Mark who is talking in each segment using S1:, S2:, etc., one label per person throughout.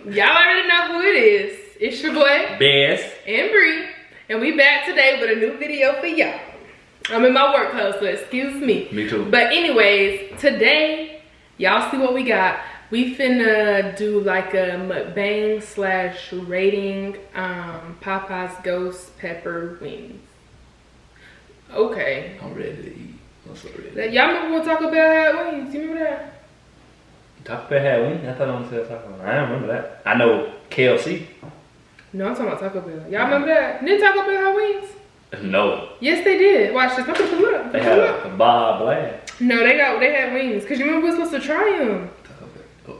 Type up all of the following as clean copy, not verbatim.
S1: Y'all already know who it is. It's your boy,
S2: Bess.
S1: And Bree. And we back today with a new video for y'all. I'm in my work clothes, so excuse me.
S2: Me too.
S1: But anyways, today, y'all see what we got. We finna do like a mukbang slash rating Popeyes ghost pepper wings. Okay.
S2: I'm ready to eat. I'm so ready.
S1: Y'all remember when Taco Bell had wings? You remember that?
S2: Taco Bell had wings? I thought I was saying Taco Bell. I don't remember that. I know KFC.
S1: No, I'm talking about Taco Bell. Y'all remember that? Didn't Taco Bell have wings?
S2: No.
S1: Yes, they did. Watch this. Look.
S2: They had a Bob Bland.
S1: No, they had wings. Cause you remember we were supposed to try them.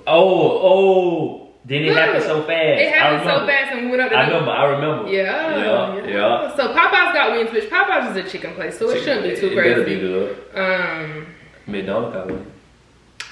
S2: Oh. Then it happened so fast.
S1: It happened so fast and we went up to
S2: I remember.
S1: Yeah. So Popeyes got wings, which Popeyes is a chicken place, so it shouldn't be too crazy.
S2: It better be good. McDonald's got wings.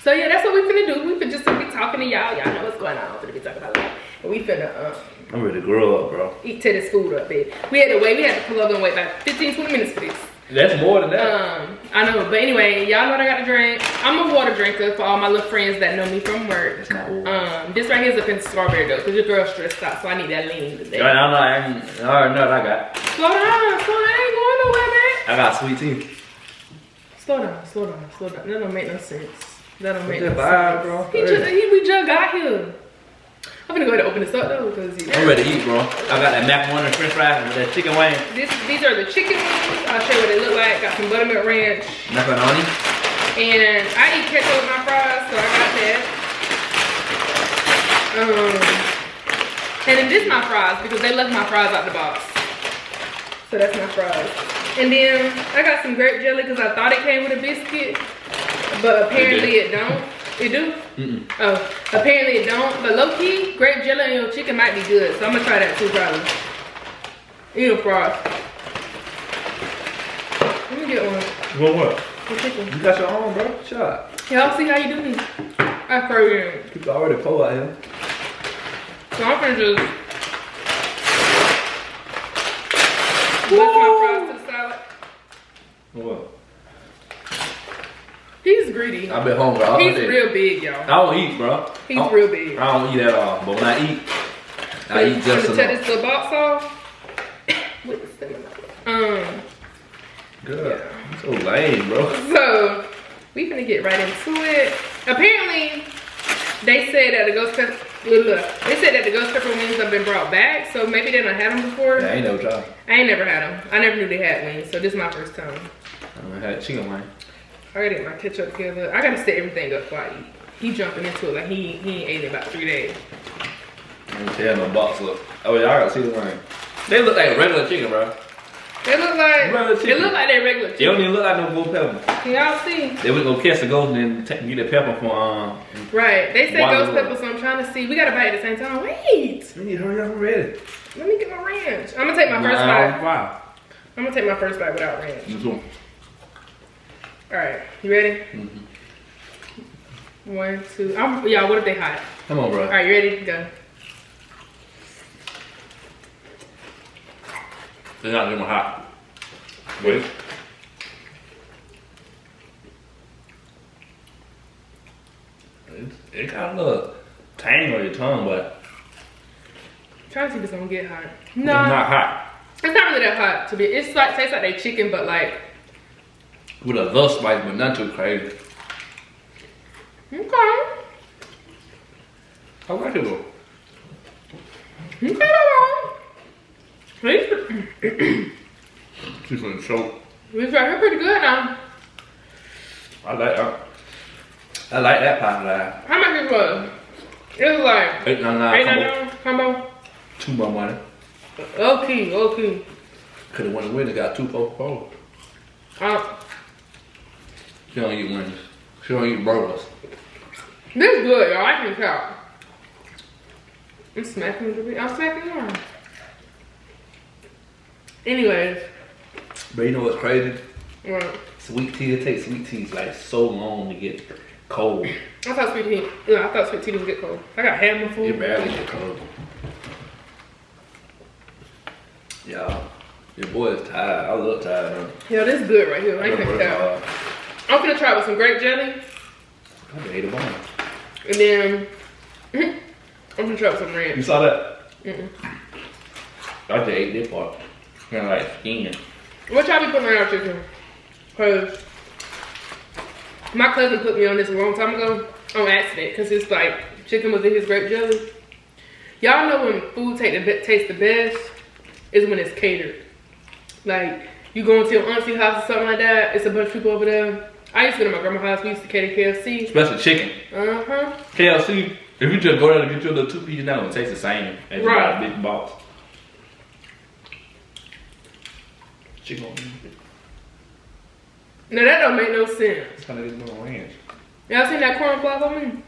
S1: So yeah, that's what we finna do. We finna just be talking to y'all. Y'all know what's going on. Finna be talking about that. And we finna
S2: I'm ready to grow up, bro.
S1: eat to this food up, baby. We had to pull up and wait like 15-20 minutes for this.
S2: That's more than that.
S1: I know, but anyway, y'all know what I got to drink. I'm a water drinker for all my little friends that know me from work.
S2: It's not water.
S1: This right here is a pink strawberry though, cause your girl's stressed out, so I need that lean today.
S2: I already know what I got.
S1: Slow down, I ain't going nowhere, man.
S2: I got sweet tea.
S1: Slow down. That don't make no sense. That don't make no
S2: vibe,
S1: sense.
S2: bro.
S1: We just got here. I'm gonna go ahead and open this up though, because
S2: I'm ready to eat, bro. I got that macaroni and french fries with that chicken wing.
S1: These are the chicken wings. I'll show you what they look like. Got some buttermilk ranch.
S2: Macaroni.
S1: And I eat ketchup with my fries, so I got that. And then this is my fries, because they left my fries out the box. So that's my fries. And then I got some grape jelly, because I thought it came with a biscuit. But apparently it don't. It do? Oh, apparently it don't. But low key, grape jelly on your chicken might be good. So I'm gonna try that too, probably. Eat a fry. Let me get one.
S2: What?
S1: The chicken.
S2: You got your own, bro. Shot.
S1: Y'all see how you do me? I crazy.
S2: People already cold out here.
S1: So I'm gonna just lift my fries to the salad.
S2: What?
S1: He's greedy.
S2: I've been hungry all
S1: He's
S2: day.
S1: real big, y'all.
S2: I don't eat, bro.
S1: He's real big.
S2: I don't eat at all. But when I eat just
S1: enough. Take this little box off. With the cinnamon.
S2: Good.
S1: Yeah.
S2: I'm so lame, bro.
S1: So we finna get right into it. Apparently, they said that the ghost pepper. They said that the ghost pepper wings have been brought back. So maybe they done had them before.
S2: Yeah, I ain't never tried.
S1: I ain't never had them. I never knew they had wings. So this is my first time.
S2: I had chicken wing.
S1: I gotta get my ketchup together. I gotta set everything up before I eat. He jumping into it like he ain't ate in about 3 days.
S2: I ain't tell no box look. Oh yeah, I gotta see the wing. They look like regular chicken, bro.
S1: They look like
S2: regular chicken.
S1: They look like they regular chicken.
S2: They don't even look like no ghost pepper.
S1: Can y'all see?
S2: They would go catch the ghost and then get the pepper from
S1: Right. They say
S2: Water
S1: ghost
S2: World.
S1: pepper, so I'm trying to see. We gotta bite at the same time. Wait.
S2: We need to hurry up and ready.
S1: Let me get my ranch. I'm gonna take my first bite.
S2: Wow.
S1: I'm gonna take my first bite without ranch.
S2: You too.
S1: Alright, you ready? 1, 2. Y'all, what if they hot?
S2: Come on, bro.
S1: Alright, you ready? Go.
S2: They're not even hot. Wait. It got a little tang on your tongue, but
S1: Trying to see if it's gonna get hot.
S2: it's
S1: No,
S2: not hot.
S1: it's not really that hot to be. It's like tastes like they chicken, but like
S2: With a little spice, but not too crazy.
S1: okay.
S2: I like it though.
S1: Okay,
S2: She's gonna choke.
S1: it's right here pretty good now.
S2: I like that pie line.
S1: How much it was? It was like
S2: $8.99
S1: combo.
S2: 2 more money.
S1: Okay.
S2: Could have went and got 2 for 4. She don't eat wings. She don't eat burgers.
S1: This is good, y'all. I can tell. I'm smacking the I'm smacking on. Anyways.
S2: But you know what's crazy?
S1: What?
S2: Sweet tea, it takes sweet teas like so long to get cold.
S1: I thought sweet tea. Yeah, I thought sweet tea would get cold. I got ham food.
S2: It barely get cold. Y'all, your boy is tired. I look tired, man.
S1: Yeah, this is good right here. I can tell. I'm gonna try it with some grape jelly.
S2: I ate a bone.
S1: And then I'm gonna try with some ranch.
S2: You saw that?
S1: Mm-mm.
S2: I just ate this part. Kind of like skin.
S1: What y'all be putting on your chicken? Cause my cousin put me on this a long time ago on accident. Cause it's like chicken was in his grape jelly. Y'all know when food tastes the best is when it's catered. Like you go into your auntie house or something like that. It's a bunch of people over there. I used to go to my grandma's house. We used to cater KFC.
S2: Especially chicken.
S1: Uh-huh.
S2: KFC, if you just go there and get your little 2-piece now, it tastes the same as you buy a big box. Chicken.
S1: Now that don't make no sense.
S2: It's kind of this little ranch.
S1: Y'all seen that corn flour on me?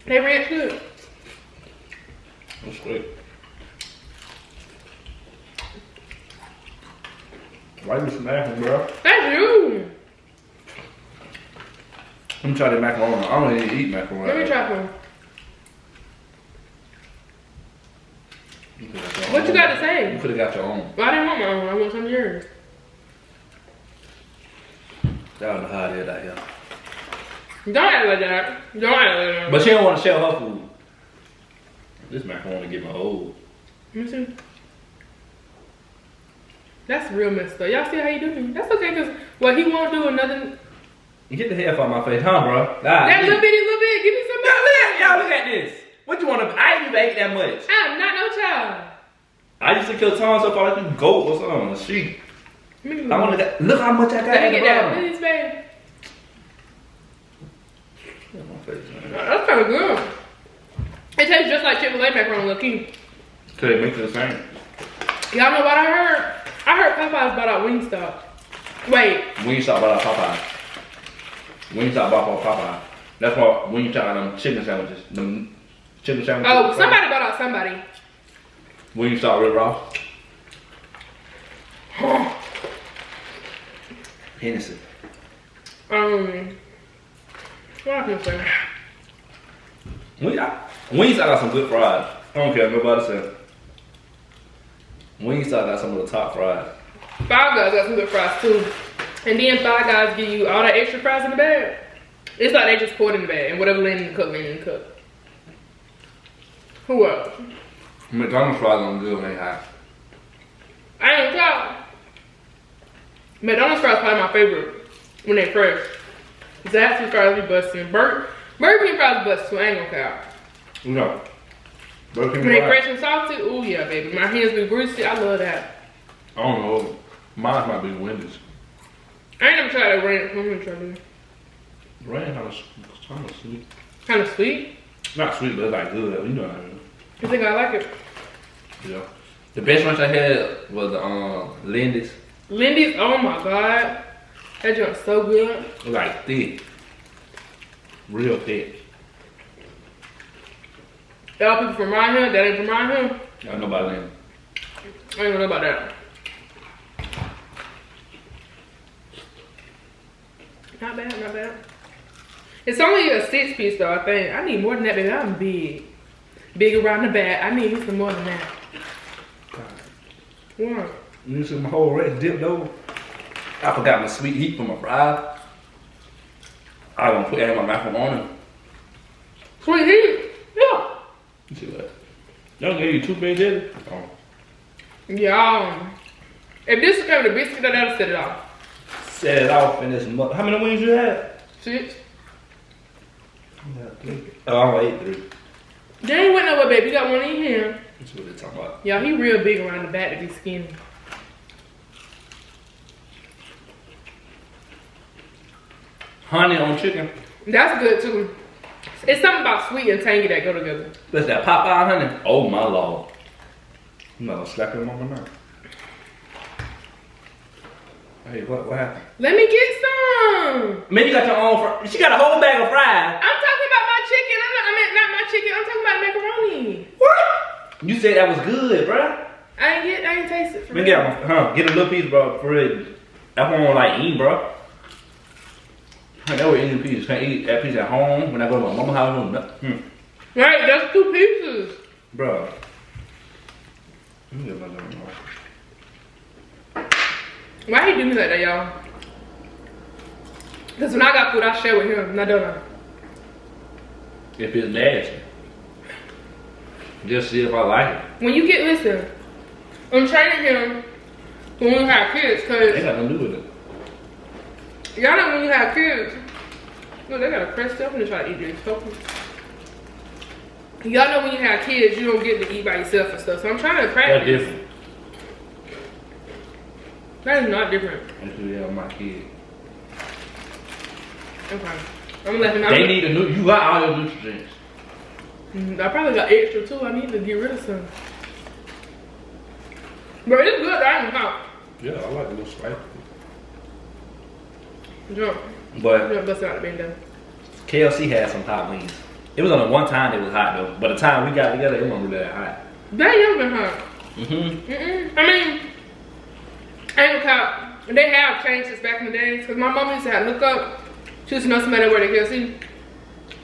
S1: They ranch good.
S2: That's great. Why you smacking, bro?
S1: That's you.
S2: Let me try the macaroni. I don't even eat macaroni.
S1: Let me try some. What you got to say?
S2: You could have got your own.
S1: Well, I didn't want my own. I want some of yours.
S2: That don't know how it is out here.
S1: Don't act like that. Don't act like that.
S2: But she don't want to share her food. This macaroni get my old.
S1: Let me see. That's real messed up. Y'all see how you do me? That's okay, because what he won't do another.
S2: Get the hair from my face, huh, bro?
S1: That little bit. Give me some.
S2: Y'all look at this. What you want to? I ain't even ate that much.
S1: I'm not no child.
S2: I used to kill Tom so far like a goat or something. A sheep. I want to look how much I got
S1: Let
S2: at
S1: me
S2: the
S1: get that.
S2: bottom.
S1: Please, babe.
S2: My face, man.
S1: That's kind of good. It tastes just like Chick-fil-A macaroni, low key.
S2: Could they make it the same?
S1: Y'all know what I heard? I heard Popeyes bought out Wingstop. Wait.
S2: Wingstop bought out Popeye. Wingstop bought out Popeye. That's why when you talk about them chicken sandwiches, them chicken sandwiches.
S1: Oh, somebody bought out somebody.
S2: Wingstop Red Raw. Hennessy.
S1: What I can say?
S2: Wingstop got some good fries. I don't care what nobody says. Wingstop got some of the top fries.
S1: Five Guys got some good fries too. And then Five Guys give you all that extra fries in the bag. It's like they just pour it in the bag and whatever land in the cup, land in the cup. Who else?
S2: McDonald's fries don't good when they hot.
S1: I ain't tell. McDonald's fries probably my favorite when they fresh. Zaxby's fries be busting. Burger King fries bust too, I ain't gonna count.
S2: No.
S1: When they fresh and salty, ooh yeah, baby. My hands be greasy, I love that.
S2: I don't know. Mine might be Wendy's.
S1: I ain't never tried that ranch. I'm gonna try that.
S2: Ranch kind of sweet.
S1: Kind of sweet.
S2: Not sweet, but it's like good. You know what I mean?
S1: You think I like it?
S2: Yeah. The best ranch I had was the Lindy's.
S1: Lindy's, oh my god. That junk's so good.
S2: It was like thick. Real thick.
S1: Y'all people from around here, that ain't from around here.
S2: I know about Lindy.
S1: I ain't know about that. Not bad, not bad. It's only a 6-piece though, I think. I need more than that, baby. I'm big. Big around the back. I need some more than that. What?
S2: You see my whole ranch dipped over. I forgot my sweet heat for my fries. I gonna put that in my macaroni.
S1: Sweet heat? Yeah.
S2: You see that? Y'all gave you 2 big jelly? Oh.
S1: Yeah. If this came with a biscuit, that'll set it off.
S2: Set it off in this mother. How many wings you had?
S1: 6.
S2: Oh, I only ate 3.
S1: They ain't went nowhere, baby. You got one in here.
S2: That's what they're talking about.
S1: Yeah, he real big around the back to be skinny.
S2: Honey on chicken.
S1: That's good too. It's something about sweet and tangy that go together.
S2: That's that Popeye honey. Oh my lord. I'm not gonna slap him on my mouth. Hey, what happened?
S1: Let me get some.
S2: Man, you got your own fries. She got a whole bag of fries.
S1: I'm talking about my chicken. I meant not my chicken. I'm talking about macaroni.
S2: What? You said that was good, bruh.
S1: I ain't taste it for
S2: Man,
S1: real.
S2: get a little piece, bro, for real. That's what I don't like eating, bro. I never eat a piece. Can't eat that piece at home. When I go to my mama's house,
S1: Right, that's 2 pieces.
S2: bro. Let me get my damn mouth.
S1: Why he do me like that, y'all? Because when I got food, I share with him. Not done.
S2: If it's nasty. Just see if I like it.
S1: When you get, listen, I'm training him when we have kids,
S2: Ain't
S1: cause
S2: got nothing to do with it.
S1: y'all know when you have kids, look, they got a crest up and they try to eat this. Y'all know when you have kids, you don't get to eat by yourself and stuff. So I'm trying to practice.
S2: That's different.
S1: That is not different.
S2: I do that with my kid.
S1: Okay. I'm gonna let him know.
S2: They need you got all your nutrients.
S1: I probably got extra too. I need to get rid of some. But it's good. I ain't hot.
S2: Yeah, I like a little spicy.
S1: Jump.
S2: But
S1: Bust out the window.
S2: KFC had some hot wings. It was on the one time it was hot though. But the time we got together, it wasn't really that hot.
S1: That young been hot. I mean, I ain't gonna count. They have changed since back in the days. Cause my mom used to have hookup. She used to know somebody that worked at KFC.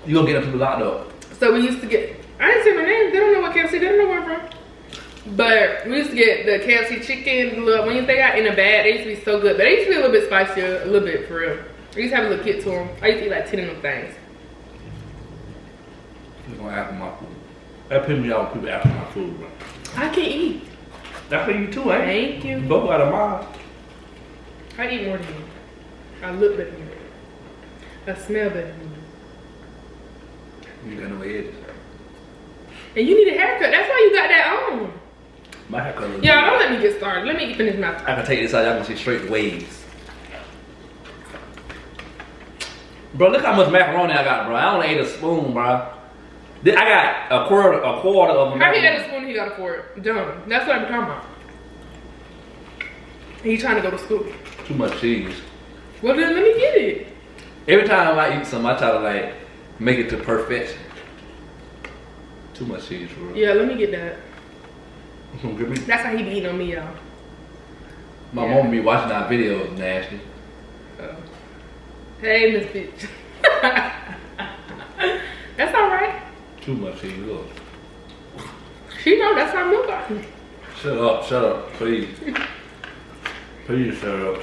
S2: You gonna get them people locked up.
S1: So we used to get, I didn't say no name. They don't know what KFC, they don't know where I'm from. But we used to get the KFC chicken, the little wings they got in a bag. They used to be so good. But they used to be a little bit spicier, a little bit for real. I used to have a little kit to them. I used to eat like 10 of them things.
S2: You're gonna ask for my food. That pisses me off when people ask for my food, bro.
S1: I can eat.
S2: That's for you too, ain't it?
S1: Thank you.
S2: You both got a mouth.
S1: I eat more than you. I look better than you. I smell better than you.
S2: You got no edges.
S1: And you need a haircut. That's why you got that on.
S2: My haircut looks
S1: Y'all,
S2: good.
S1: don't let me get started. Let me finish my.
S2: I can take this out, y'all can see straight waves. Bro, look how much macaroni I got, bro. I only ate a spoon, bro. I got a quarter of a
S1: How he
S2: macaroni.
S1: had a spoon, he got a fork. Dumb. That's what I'm talking about. He trying to go to school.
S2: Too much cheese.
S1: Well, then let me get it.
S2: Every time I eat something, I try to like make it to perfection. Too much cheese for real.
S1: Yeah, let me get that.
S2: You gonna give me?
S1: That's how he be eating on me, y'all.
S2: My
S1: Yeah.
S2: mom be watching our videos, nasty.
S1: Hey, Miss Bitch. That's all right.
S2: Too much cheese, look.
S1: She know that's how milk got me.
S2: Shut up, please. Please shut up.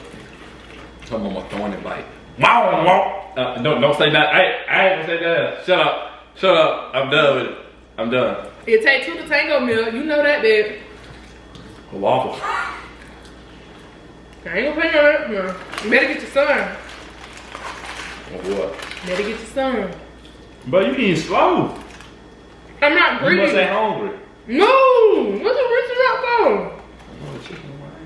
S2: Tell mama throwing it bite. Don't say that. I ain't gonna say that. Shut up. I'm done with it. I'm done.
S1: It take two to tango milk. You know that, babe.
S2: A waffle.
S1: I ain't gonna pay no rent. No. You better get your son.
S2: Or what?
S1: Better get your son.
S2: But you eating slow.
S1: I'm not
S2: You
S1: greedy.
S2: must ain't hungry.
S1: No! What's the rich up for?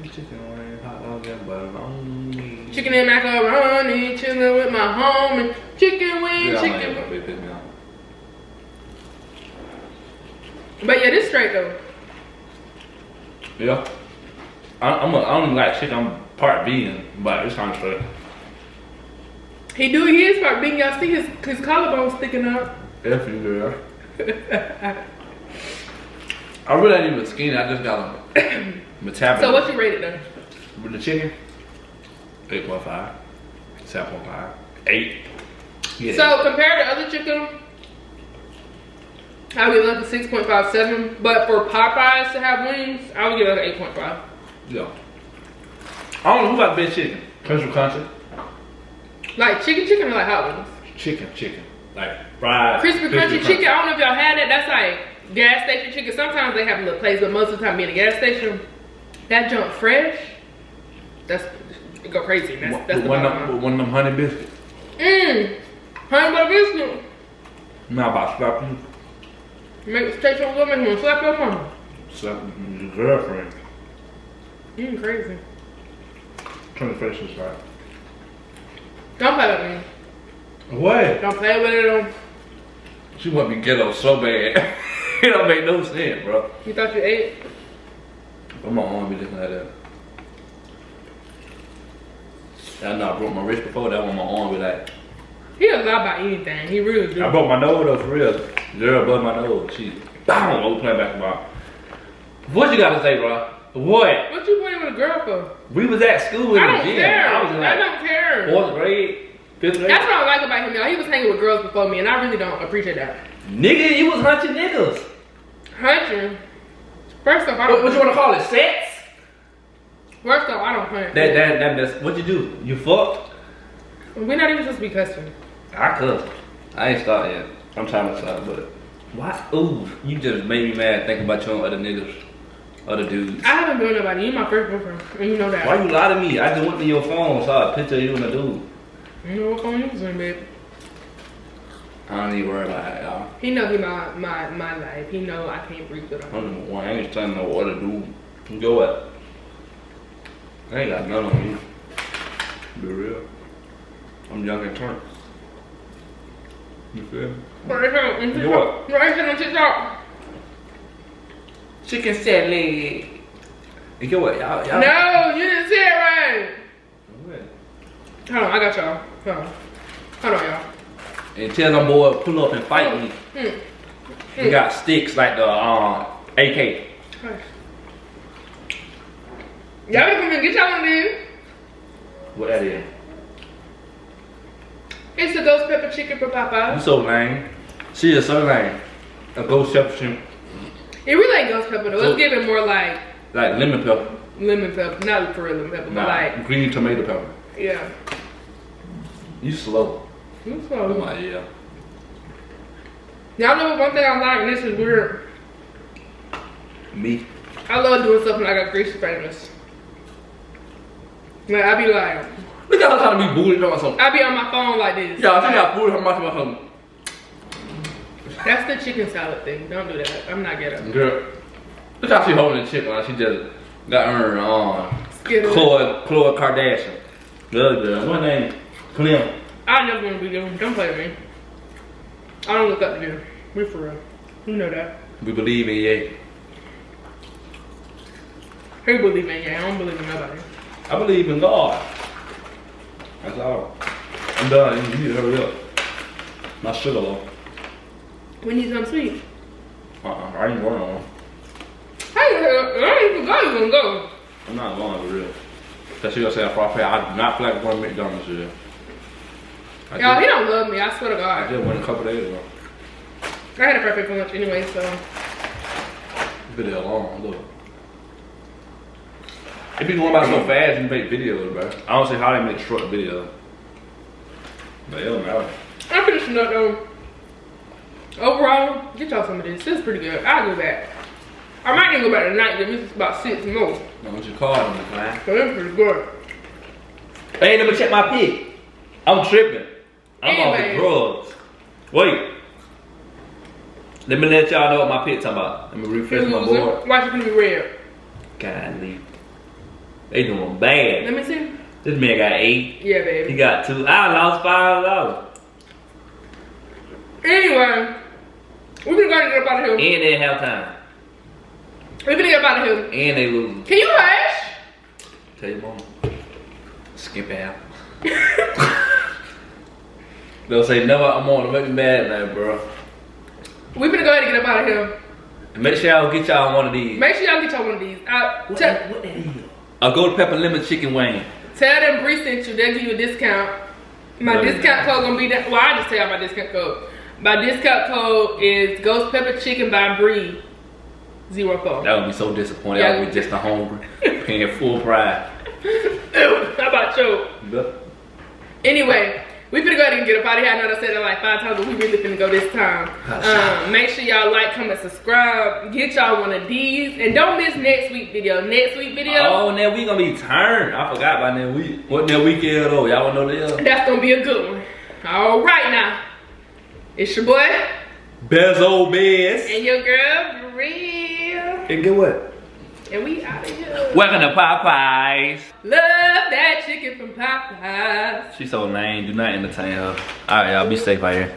S2: Chicken wing, hot dog and bologna.
S1: Chicken and macaroni, chilling with my homie. Chicken wing,
S2: Yeah,
S1: chicken.
S2: I'm piss me off.
S1: But yeah, this straight though.
S2: Yeah. I don't even like chicken. I'm part vegan, but it's kind of straight.
S1: He is part being y'all see his collarbone sticking up.
S2: F you, girl. I really ain't even skinny. I just got a metabolism.
S1: So what you rated though?
S2: With the chicken? 8.5. 7.5. 8. Yeah.
S1: So compared to other chicken, I would give like a 6.57. But for Popeyes to have wings, I would give like an 8.5.
S2: Yeah. I don't know who got the best chicken. Country.
S1: Like chicken or like hot wings?
S2: Chicken. Like fried.
S1: Crispy crunchy chicken. I don't know if y'all had that. That's like gas station chicken. Sometimes they have a little place, but most of the time being a gas station, that junk fresh. It go crazy. That's the
S2: one
S1: bottom line.
S2: of them honey biscuits.
S1: Honey butter biscuit.
S2: Now about slap you.
S1: Make the taste your woman and slap your mama.
S2: Slap your girlfriend.
S1: Crazy.
S2: Turn the face aside.
S1: Don't play with me.
S2: What?
S1: Don't play with it.
S2: She want me ghetto so bad. It don't make no sense, bro.
S1: You thought you ate?
S2: I'm gonna be looking like that. I know I broke my wrist before. That one my arm be like.
S1: He a lie about anything. He really do.
S2: I broke my nose though, for real. Girl broke my nose. She, bam, I was playing basketball. What you gotta say, bro? What?
S1: What you playing with a girl for?
S2: We was at school in
S1: I
S2: the
S1: don't
S2: gym.
S1: care.
S2: I was in
S1: I
S2: like
S1: don't care.
S2: 4th grade, 5th grade.
S1: That's what I like about him, y'all. He was hanging with girls before me, and I really don't appreciate that.
S2: Nigga, you was hunting niggas.
S1: Hunting. First off, I don't.
S2: What you wanna call it? Sex?
S1: First off, I don't hunt.
S2: That's what you do. You fucked?
S1: We're not even supposed to be cussing.
S2: I could. I ain't started yet. I'm trying to start, but Why? Ooh, you just made me mad thinking about you on other niggas, other dudes.
S1: I haven't been with nobody. You my first boyfriend, and you know that.
S2: Why you lie to me? I just went to your phone, saw a picture of you and a dude.
S1: You know what phone you was in, babe?
S2: I don't even worry about it, y'all.
S1: He know he my life. He know I can't breathe with him.
S2: I ain't trying to know what to do. Go what? I ain't got none on you. Be real. I'm young and turnt. You feel me?
S1: Right here,
S2: You what?
S1: right here on TikTok.
S2: Chicken salad. You get what? Y'all.
S1: No, you didn't say it right.
S2: What?
S1: Hold on, I got y'all. Hold on, y'all.
S2: And tell them boy pull up and fight me. He got sticks like the AK.
S1: Y'all be coming get y'all one of these.
S2: What that is?
S1: It's a ghost pepper chicken for
S2: You
S1: Popeyes.
S2: so lame. She is so lame. A ghost pepper shrimp.
S1: It really ain't ghost pepper though.
S2: So-
S1: It's giving more like
S2: Like lemon pepper.
S1: lemon pepper, not for real lemon pepper,
S2: Nah,
S1: but like
S2: green tomato pepper.
S1: yeah.
S2: You slow.
S1: It's
S2: Oh
S1: so-
S2: my yeah.
S1: Y'all know one thing I like, and this is weird.
S2: Me.
S1: I love doing stuff when I got greasy famous. Like I be like,
S2: Look at her trying to be booty talking about something.
S1: I be on my phone like this.
S2: Yeah, I think I booty talking about something.
S1: That's the chicken salad thing. Don't do that. I'm not getting it.
S2: Girl, look how she holding the chicken like she just got her
S1: Skittles.
S2: Khloe Kardashian. Good girl. What name? Clem.
S1: I never want to be them. Don't play with me. I don't look up to them. We for real. You know that.
S2: We believe in Ye.
S1: Who believe in you? I don't believe in nobody.
S2: I believe in God. That's all. I'm done. You need to hurry up. My sugar low.
S1: We need something sweet.
S2: I ain't going on.
S1: I ain't even go. You gonna go?
S2: I'm not going for real. Cause she gonna say I do not feel like going to McDonald's today.
S1: Y'all, he don't love me. I swear to
S2: I
S1: God.
S2: just went a couple days ago.
S1: I had a perfect for lunch anyway, so.
S2: Video long, look. It be going by so fast you make videos, bro. I don't see how they make short videos. But it don't matter.
S1: I'm finishing up though. Overall, get y'all some of this. This is pretty good. I'll go back. I might even go back tonight. This is about 6 more.
S2: Now, what you call them, man?
S1: So that's pretty good.
S2: They ain't never check my pic. I'm tripping. I'm off the
S1: Anyway.
S2: drugs. Wait. Let me let y'all know what my pic talking about. Let me refresh my board.
S1: Watch it gonna be red.
S2: Golly. They doing bad.
S1: Let me see.
S2: This man got 8.
S1: Yeah,
S2: He
S1: baby.
S2: got 2. I lost $5.
S1: Anyway, we're gonna go and get up out of here.
S2: And they didn't have time.
S1: We're gonna get up out of here.
S2: And they losing.
S1: Can you hush?
S2: Tell your mama. Skip out. They'll say never. I'm on to make me mad now, bro.
S1: We're gonna go ahead and get up out of here.
S2: And make sure y'all get y'all one of these.
S1: Make sure y'all get y'all one of these.
S2: What that is? A gold pepper lemon chicken wing.
S1: Tell them Bree sent you. They'll give you a discount. My
S2: Really?
S1: discount code gonna be that. Well, I just tell y'all my discount code. My discount code is Ghost Pepper Chicken by Bree 04.
S2: That would be so disappointing.
S1: Yeah.
S2: I would be just a hungry, paying full price.
S1: How about you? Anyway, we finna go ahead and get up out of here. I know I said that like 5 times, but we really finna go this time. Make sure y'all like, comment, subscribe. Get y'all one of these. And don't miss next week's video. Next week's video,
S2: Oh, now we gonna be turned. I forgot about that week. What that week is though? Y'all wanna know that?
S1: that's gonna be a good one. All right now. It's your boy.
S2: Bezo Bez.
S1: And your girl, Bree.
S2: And get what?
S1: And we out of here.
S2: Welcome to Popeyes.
S1: Love that chicken from Popeyes.
S2: She's so lame. Do not entertain her. All right, y'all. Be safe out here.